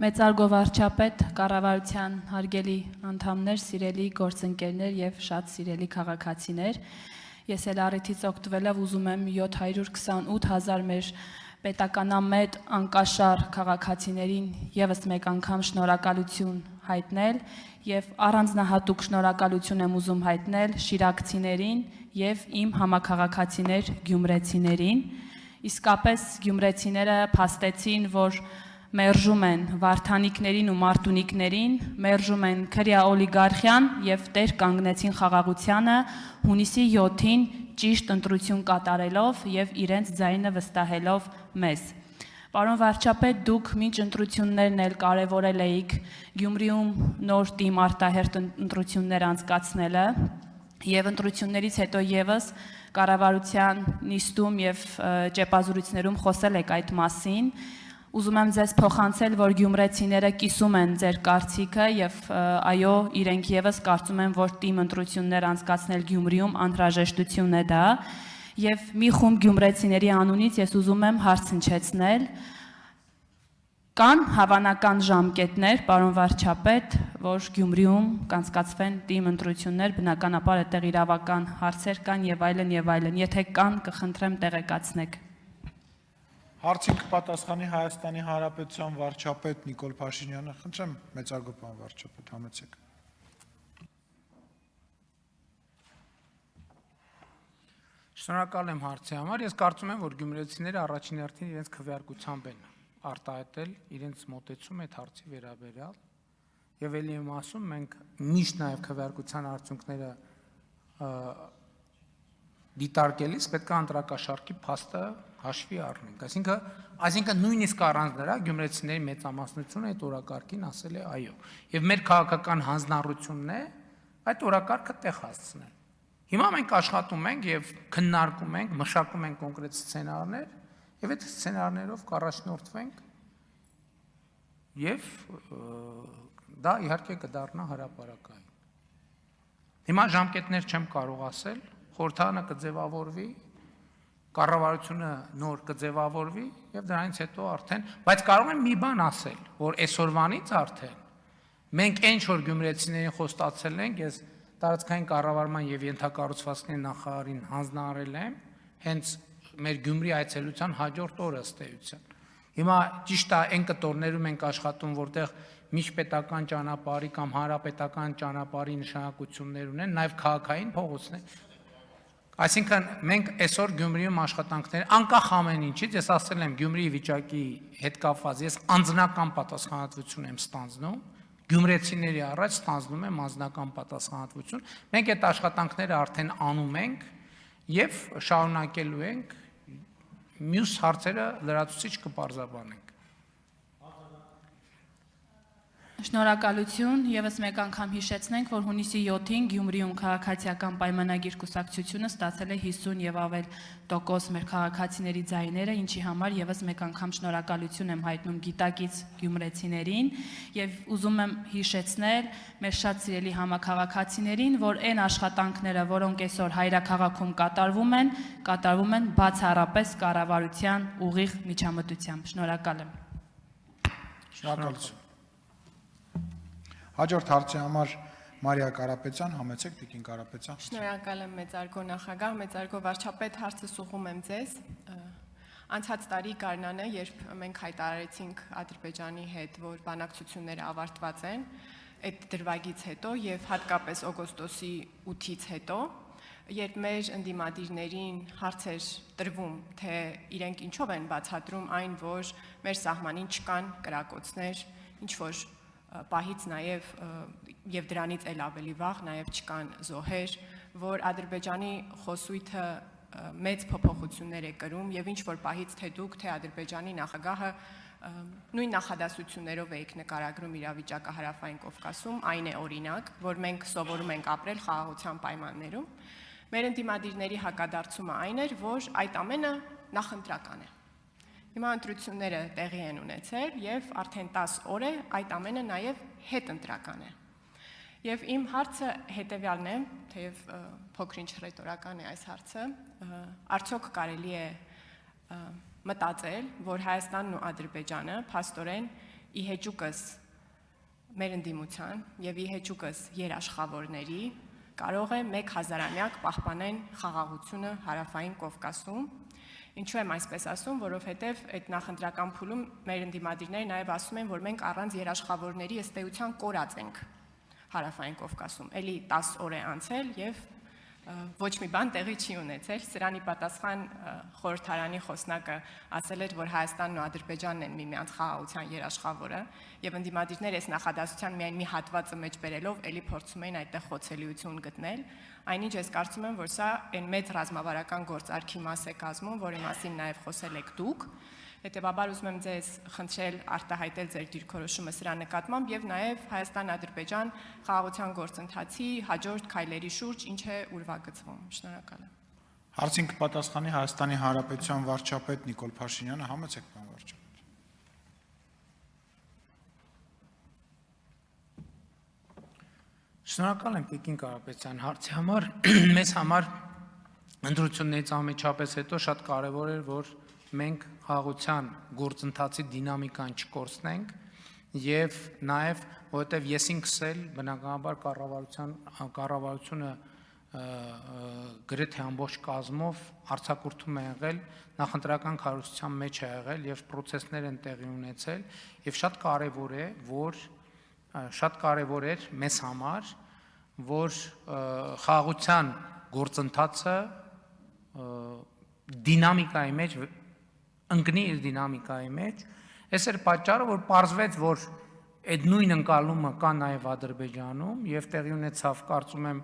Մեծարգո վարչապետ, կառավարության հարգելի անդամներ, սիրելի գործընկերներ եւ շատ սիրելի քաղաքացիներ, ես էլ առիթից օգտվելով ուզում եմ 728,000 մեր պետականամետ անկաշար քաղաքացիներին եւս մեկ անգամ շնորհակալություն հայտնել եւ առանձնահատուկ շնորհակալություն եմ ուզում հայտնել շիրակցիներին եւ իմ համաքաղաքացիներ գյումրեցիներին։ Իսկապես գյումրեցիները փաստեցին, որ մերժում են վարդանիկներին ու մարտունիկներին, մերժում են քրյա օլիգարխիան եւ տեր կանգնեցին խաղաղությանը հունիսի 7-ին ճիշտ ընտրություն կատարելով եւ իրենց ձայնը վստահելով մեզ։ Պարոն վարչապետ, դուք մինչ ընտրություններն էլ կարևորել էիք Գյումրիում նոր թիմ արտահերթ ընտրություններ անցկացնելը եւ ընտրություններից հետո եւս կառավարության նիստում եւ ճեպազրույցներում խոսել եք այդ մասին։ Ուզում եմ ձեզ փոխանցել, որ գյումրեցիները կիսում են ձեր կարծիքը եւ այո, իրենք եւս կարծում են, որ թիմ ընտրություններ անցկացնել Գյումրիում անհրաժեշտություն է դա եւ մի խումբ գյումրեցիների անունից ես ուզում եմ հարց հնչեցնել. կան հավանական ժամկետներ, պարոն վարչապետ, որ Գյումրիում կանցկացվեն թիմ ընտրություններ, բնականաբար այդտեղ իրավական հարցեր կան եւ այլն, եթե կան, կխնդրեմ տեղեկացնեք։ Հարցին կպատասխանի Հայաստանի Հանրապետության վարչապետ Նիկոլ Փաշինյանը, խնդրեմ մեծարգո պարոն վարչապետ, համեցեք։ Շնորհակալ եմ հարցի համար, ես կարծում եմ, որ գյումրեցիները առաջին հերթին իրենց քվեարկությամբ են արտահայտել իրենց մոտեցում այդ հարցի վերաբերյալ եւ ելի եմ ասում, մենք միշտ նաեւ քվեարկության արդյունքները դիտարկելիս պետք է ընտրակաշառքի փաստը հաշվի առնենք, այսինքն նույնիսկ առանց դրա գյումրեցիների մեծամասնությունը այդ օրակարգին ասել է այո եւ մեր քաղաքական հանձնառությունն է այդ օրակարգը տեղ հասցնել։ Հիմա մենք աշխատում ենք եւ քննարկում ենք, մշակում ենք կոնկրետ սցենարներ եւ այդ սցենարներով կառաջնորդվենք եւ դա իհարկե կդառնա հրապարակային։ Հիմա ժամկետներ չեմ կարող ասել, խորհրդարանը կձևավորվի, կառավարությունը նոր կձևավորվի եւ դրանից հետո արդեն, բայց կարող եմ մի բան ասել, որ այսօրվանից արդեն մենք ինչ որ գյումրեցիներին խոստացել ենք, ես տարածքային կառավարման եւ ենթակառուցվածքների նախարարին հանձնարարել եմ, հենց մեր Գյումրի այցելության հաջորդ օրը ըստ էության։ Հիմա ճիշտ է այն կտորներում ենք աշխատում, որտեղ միջպետական ճանապարհի կամ հանրապետական ճանապարհի նշանակություններ ունեն, նաեւ քաղաքային փողոցներ։ Այսինքն մենք այսօր Գյումրիում աշխատանքներ անկախ ամեն ինչից, ես ասել եմ Գյումրիի վիճակի հետ կապված, ես անձնական պատասխանատվություն եմ ստանձնում, գյումրեցիների առաջ ստանձնում եմ անձնական պատասխանատվություն։ Մենք այդ աշխատանքները արդեն անում ենք եւ շարունակելու ենք, մյուս հարցերը լրացուցիչ կպարզաբանենք։ Շնորհակալություն, եւս մեկ անգամ հիշեցնենք, որ հունիսի 7-ին Գյումրիում քաղաքացիական պայմանագիր կուսակցությունը ստացել է 50 եւ ավել տոկոս մեր քաղաքացիների ձայները, ինչի համար եւս մեկ անգամ շնորհակալություն եմ հայտնում գիտակից գյումրեցիներին եւ ուզում եմ հիշեցնել մեր շատ սիրելի համաքաղաքացիներին, որ այն աշխատանքները, որոնք այսօր հայրաքաղաքում կատարվում են բացառապես կառավարության ուղիղ միջամտությամբ։ Շնորհակալ եմ։ Շնորհակալություն։ Հաջորդ հարցի համար Մարիա Կարապետյան, համեցեք Տիկին Կարապետյան։ Շնորհակալ եմ մեծարգո նախագահ, մեծարգո վարչապետ, հարցս ուղղում եմ ձեզ։ Անցած տարի գարնանը, երբ մենք հայտարարեցինք Ադրբեջանի հետ, որ բանակցությունները ավարտված են, այդ դրվագից հետո եւ հատկապես օգոստոսի 8-ից հետո, երբ մեր ընդդիմադիրներին հարց էր տրվում, թե իրենք ինչով են բացատրում այն, որ մեր սահմանին չկան կրակոցներ, ինչ որ պահից նաև եւ դրանից էլ ավելի վաղ նաև չկան զոհեր, որ Ադրբեջանի խոսույթը մեծ փոփոխություններ է կրում եւ ինչ որ պահից թե դուք, թե Ադրբեջանի նախագահը նույն նախադասություններով եք նկարագրում իրավիճակը Հարավային Կովկասում, այն է օրինակ, որ մենք սովորում ենք ապրել խաղաղության պայմաններում։ Մեր ընդդիմադիրների հակադարձումը այն էր, որ այդ ամենը նախընտրական է։ Հիմա ընտրությունները տեղի են ունեցել եւ արդեն 10 օր է այդ ամենը նաեւ հետընտրական է։ Եվ իմ հարցը հետեւյալն է, թեև փոքրինչ ռետորական է այս հարցը, արդյոք կարելի է մտածել, որ Հայաստանն ու Ադրբեջանը փաստորեն ի հեճուկս մեր ընդդիմության եւ ի հեճուկս երաշխավորների կարող է 1000-ամյակ պահպանեն խաղաղությունը հարավային Կովկասում։ Ինչու եմ այսպես ասում, որովհետև այդ նախընտրական փուլում մեր ընդդիմադիրները նաև ասում են, որ մենք առանց երաշխավորների ըստ էության կորած ենք հարավային Կովկասում։ Էլի 10 օր է անցել եւ ոչ մի բան տեղի չի ունեցել։ Սրանի պատասխան խորհրդարանի խոսնակը ասել էր, որ Հայաստանն ու Ադրբեջանն են միմյանց խաղաղության երաշխավորը, եւ ընդդիմադիրները այս նախադասության միայն մի հատվածը մեջ բերելով էլի փորձում էին այդտեղ խոցելիություն գտնել։ Այնինչ ես կարծում եմ, որ սա այն մեծ ռազմավարական գործարքի մաս է կազմում, որի մասին նաև խոսել եք դուք։ Հետևաբար ուզում եմ ձեզ խնդրել արտահայտել ձեր դիրքորոշումը սրա նկատմամբ եւ նաեւ Հայաստան-Ադրբեջան խաղաղության գործընթացի հաջորդ քայլերի շուրջ ինչ է ուրվագծվում։ Շնորհակալ եմ։ Հարցին կպատասխանի Հայաստանի Հանրապետության վարչապետ Նիկոլ Փաշինյանը, համեցեք պարոն վարչապետ։ Շնորհակալ եմ Տիկին Կարապետյան հարցի համար։ Մեզ համար ընտրություններից անմիջապես հետո շատ կարևոր էր, որ մենք խաղաղության գործընթացի դինամիկան չկորցնենք եւ նաեւ որովհետեւ ես ինքս էլ բնականաբար կառավարությունը գրեթե ամբողջ կազմով արձակուրդում է եղել, նախընտրական քարոզության մեջ է եղել եւ process-ներ են տեղի ունեցել եւ շատ կարևոր էր մեզ համար, որ խաղաղության գործընթացը դինամիկայի մեջ ընկնի իր դինամիկայի մեջ։ Այս էր պատճառը, որ պարզվեց, որ այդ նույն ընկալումը կա նաև Ադրբեջանում եւ տեղի ունեցավ, կարծում եմ,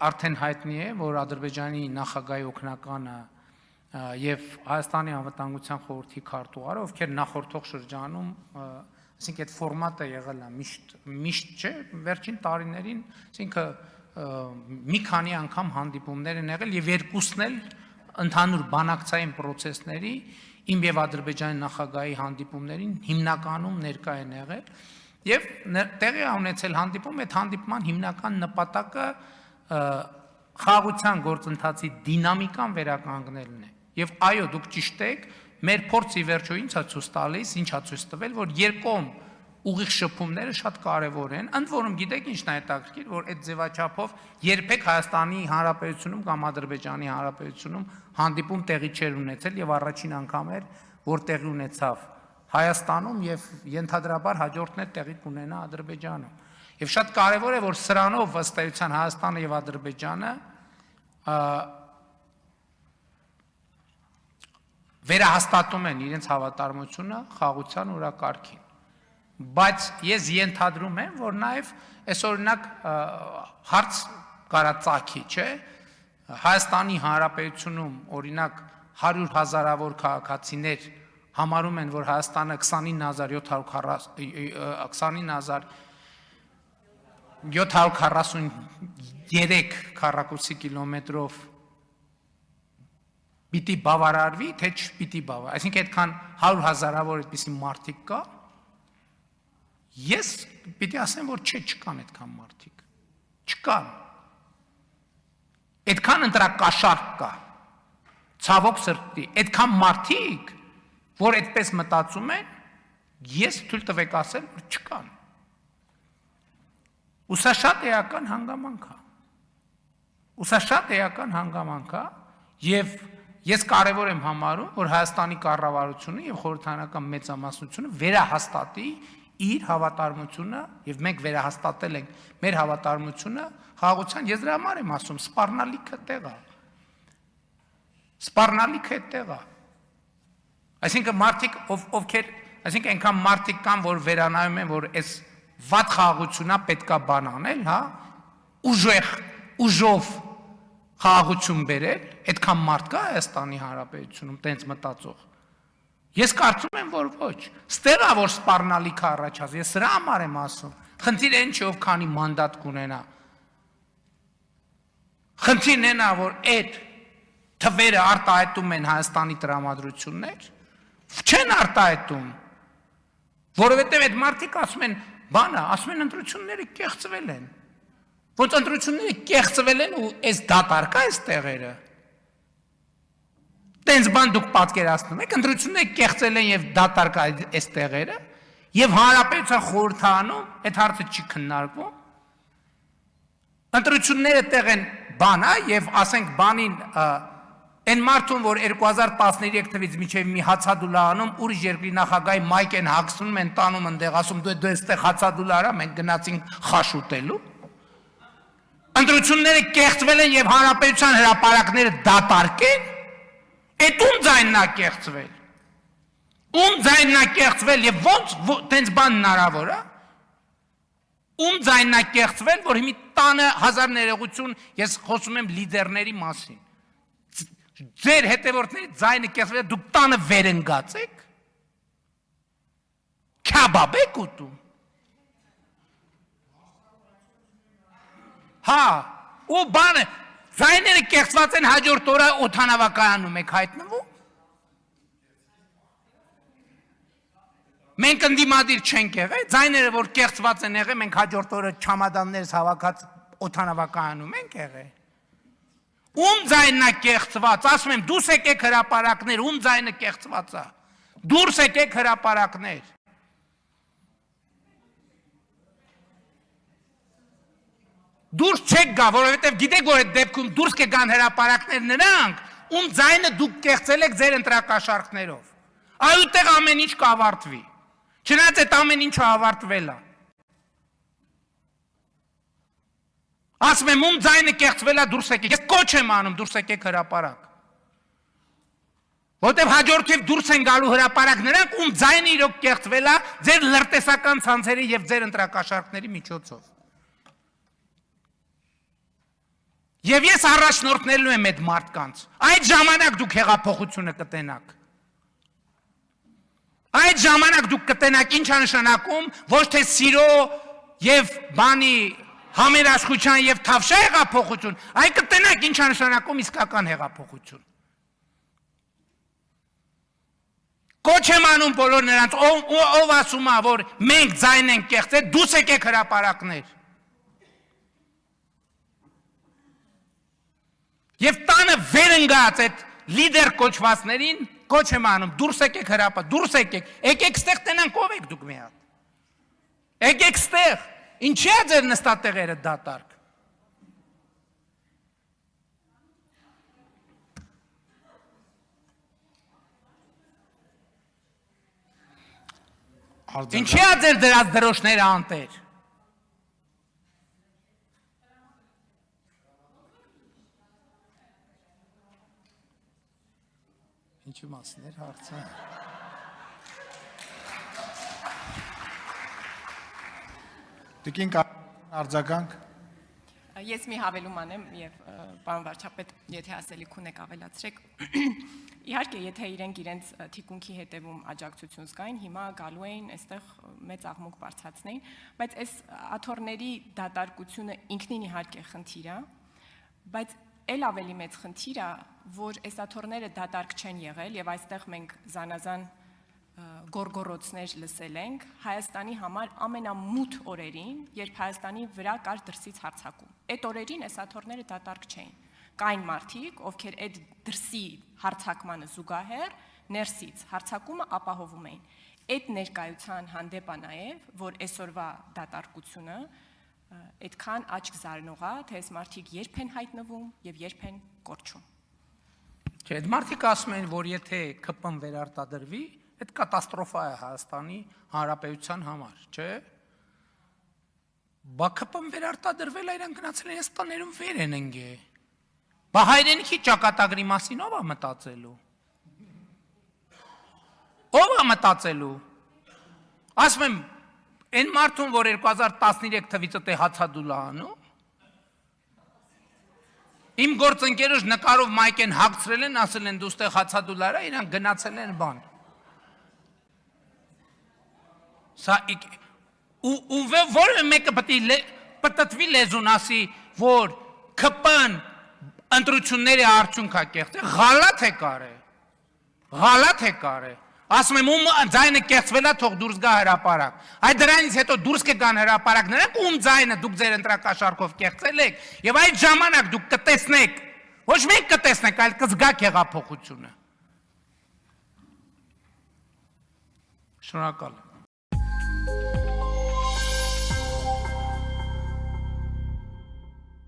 արդեն հայտնի է, որ Ադրբեջանի նախագահի օգնականը եւ Հայաստանի անվտանգության խորհրդի քարտուղարը, ովքեր նախորդող շրջանում, այսինքն այդ ֆորմատը եղել է միշտ չէ, վերջին տարիներին, այսինքն մի քանի անգամ հանդիպումներ են եղել եւ երկուսն էլ ընդհանուր բանակցային process-ների իմ եւ Ադրբեջանի նախագահի հանդիպումներին հիմնականում ներկա են եղել եւ տեղի է ունեցել հանդիպում, այդ հանդիպման հիմնական նպատակը խաղաղության գործընթացի դինամիկան վերականգնելն է։ Եվ այո, դուք ճիշտ եք, մեր փորձի վերջո ինչ է ցույց տալիս, ինչ է ցույց տվել, որ երկկողմ ուղիղ շփումները շատ կարևոր են, ընդ որում գիտեք ինչն է հետաքրքիր, որ այդ ձևաչափով երբեք Հայաստանի Հանրապետությունում կամ Ադրբեջանի Հանրապետությունում հանդիպում տեղի չէր ունեցել եւ առաջին անգամ էր, որ տեղի ունեցավ Հայաստանում եւ ենթադրաբար հաջորդն է տեղի կունենա Ադրբեջանում։ Եվ շատ կարևոր է, որ սրանով ըստ էության Հայաստանը եւ Ադրբեջանը վերահաստատում են իրենց հավատարմությունը խաղաղության օրակարգին։ Բայց ես ենթադրում եմ, որ նաև այս օրինակ հարց կարա ծագի, չէ՞, Հայաստանի Հանրապետությունում օրինակ 100,000-ավոր քաղաքացիներ համարում են, որ Հայաստանը 29,743 քառակուսի կիլոմետրով պիտի բավարարվի, թե չպիտի բավարարվի, այսինքն այդքան 100,000-ավոր այդպիսի մարդիկ կա։ Ես պիտի ասեմ, որ չկան այդքան մարդիկ, չկան, այդքան ընտրակաշարք կա, ցավոք սրտի, այդքան մարդիկ, որ այդպես մտածում են, ես թույլ տվեք ասել, որ չկան։ Ու սա շատ էական հանգամանք է, եւ ես կարևոր եմ համարում, որ Հայաստանի կառավարությունը եւ խորհրդարանական մեծամասնությունը վերահաստատի իր հավատարմությունը եւ մենք վերահաստատել ենք մեր հավատարմությունը խաղաղության, ես դրա համար եմ ասում, սպառնալիքը տեղ է։ Այսինքն մարդիկ ովքեր, այսինքն այնքան մարդիկ կան, որ վերանայում են, որ այս վատ խաղաղությունա պետքա բան անել, հա, ուժով խաղաղություն բերել, այդքան մարդ կա Հայաստանի Հանրապետությունում տենց մտածող։ Ես կարծում եմ, որ ոչ։ Ստեղ է, որ սպառնալիքը առաջացած, ես սրա համար եմ ասում։ Խնդիրը ինչ է, ով քանի մանդատ կունենա։ Խնդիրն այն է, որ այդ թվերը արտահայտում են Հայաստանի տրամադրություններ, չեն արտահայտում, որովհետև այդ մարդիկ ասում են, բանը, ասում են ընտրությունները կեղծվել են։ Ոնց ընտրությունները կեղծվել են ու այս դատարկա այս տեղերը։ Տենց բան դուք պատկերացնում եք, ընտրությունները կեղծել են եւ դատարկա այս տեղերը, եւ հանրապետության խորհրդանում այդ հարցը չի քննարկվում։ Ընտրությունները տեղ են բան է եւ ասենք բանին այն մարդուն, որ 2013 թվականից մինչև մի հացադուլա անում, ուրիշ երկրի նախագահի մայք են հագցնում, են տանում ընդեղ, ասում դու այստեղ հացադուլա արա, մենք գնացինք խաշ ուտելու։ Ընտրությունները կեղծվել են եւ հանրապետության հրապարակները դատարկ են, այդ ում ձայնն է կեղծվել։ Ում ձայնն է կեղծվել եւ ոնց տենց բան հնարավոր է։ Ում ձայնն է կեղծվել, որ հիմի տանը հազար ներողություն, ես խոսում եմ լիդերների մասին։ Ձեր հետևորդների ձայնը կեղծվել, դուք տանը վերընկած եք։ Քաբաբ եք ուտում։ Հա, ու բանը, ձայները կեղծված են հաջորդ օրը օդանավակայանում եք հայտնվում։ Մենք ընդդիմադիր չենք եղել, ձայները որ կեղծված են եղել, մենք հաջորդ օրը չամադաններս հավաքած օդանավակայանում ենք եղել։ Ում ձայնն է կեղծված, ասում եմ, դուրս եկեք հրապարակներ, ում ձայնը կեղծված է։ Դուրս եկեք հրապարակներ։ Դուրս չեք գա, որովհետև գիտեք, որ այդ դեպքում դուրս կգան հրապարակներ նրանք, ում ձայնը դուք կեղծել եք ձեր ընտրակաշառքներով։ Այդտեղ ամեն ինչ կավարտվի։ Չնայած այդ ամեն ինչը ավարտվել է։ Ասում եմ, ում ձայնը կեղծվել է, դուրս եկեք։ Ես կոչ եմ անում, դուրս եկեք հրապարակ։ Որտեւ հաջորդիվ դուրս են գալու հրապարակ նրանք, ում ձայնը իրոք կեղծվել է ձեր լրտեսական ցանցերի եւ ձեր ընտրակաշառքների միջոցով։ Եվ ես առաջնորդնելու եմ այդ մարդկանց։ Այդ ժամանակ դուք հեղափոխությունը կտենաք։ Այդ ժամանակ դուք կտենաք ինչ է նշանակում, ոչ թե սիրո եւ բանի համերաշխության եւ թավշա հեղափոխություն, այլ կտենաք ինչ է նշանակում իսկական հեղափոխություն։ Կոչ եմ անում բոլոր նրանց, ով ասում է, որ մենք ձայն ենք կեղծել, դուս եկեք հրապարակներ։ Եվ տանը վերընկած այդ լիդեր կոչվածներին կոչ եմ անում, դուրս եկեք հրապարակ, դուրս եկեք ստեղ տենանք ով եք դուք մի հատ։ Եկեք ստեղ, ինչի է ձեր նստատեղերը դատարկ։ Ինչի է ձեր դրած դրոշները անտեր։ Ինչու մասներ հարցը։ Տիկին արձագանք։ Ես մի հավելում անեմ եւ պարոն վարչապետ, եթե ասելիք ունեք ավելացրեք։ Իհարկե, եթե իրենց թիկունքի հետևում աջակցություն զգային, հիմա գալու էին այստեղ մեծ աղմուկ բարձրացնեին, բայց այս աթոռների դատարկությունը ինքնին իհարկե խնդիր է, բայց էլ ավելի մեծ խնդիր է, որ այս աթոռները դատարկ չեն եղել եւ այստեղ մենք զանազան գորգորոցներ լսել ենք Հայաստանի համար ամենամութ օրերին, երբ Հայաստանի վրա կար դրսից հարձակում։ Այդ օրերին այս աթոռները դատարկ չէին։ Կային մարդիկ, ովքեր այդ դրսի հարձակմանը զուգահեռ ներսից հարձակումը ապահովում էին։ Այդ ներկայության հանդեպ է նաև, որ այսօրվա դատարկությունը այդքան աչք զարնող է, թե այս մարդիկ երբ են հայտնվում եւ երբ են կորչում։ Չէ, այդ մարդիկ ասում են, որ եթե ԿՊ-ն վերարտադրվի, այդ կատաստրոֆա է Հայաստանի Հանրապետության համար, չէ։ Բա ԿՊ-ն վերարտադրվել է, իրենք գնացել են այս տներում վեր են ընկե։ Բա հայրենիքի ճակատագրի մասին ով է մտածելու։ Ով է մտածելու։ Ասում եմ, այն մարդուն, որ 2013 թվականից է հացադուլա անում, իմ գործընկերոջ նկարով մայք են հագցրել են, ասել են դու ստեղ հացադուլարա, իրանք գնացել են բան։ Սա ու որը մեկը պտտվի լեզուն ասի, որ ԿՊ-ն ընտրությունների արդյունք է կեղծել, ղալաթ է կարել, ղալաթ է կարել։ Ասում եմ, ում ձայնը կեղծվել է, թող դուրս գա հրապարակ։ Այդ դրանից հետո դուրս կգան հրապարակ նրանք, ում ձայնը դուք ձեր ընտրակաշառքով կեղծել եք, եւ այդ ժամանակ դուք կտեսնեք, ոչ մենք կտեսնենք, այլ կզգաք հեղափոխությունը։ Շնորհակալ եմ։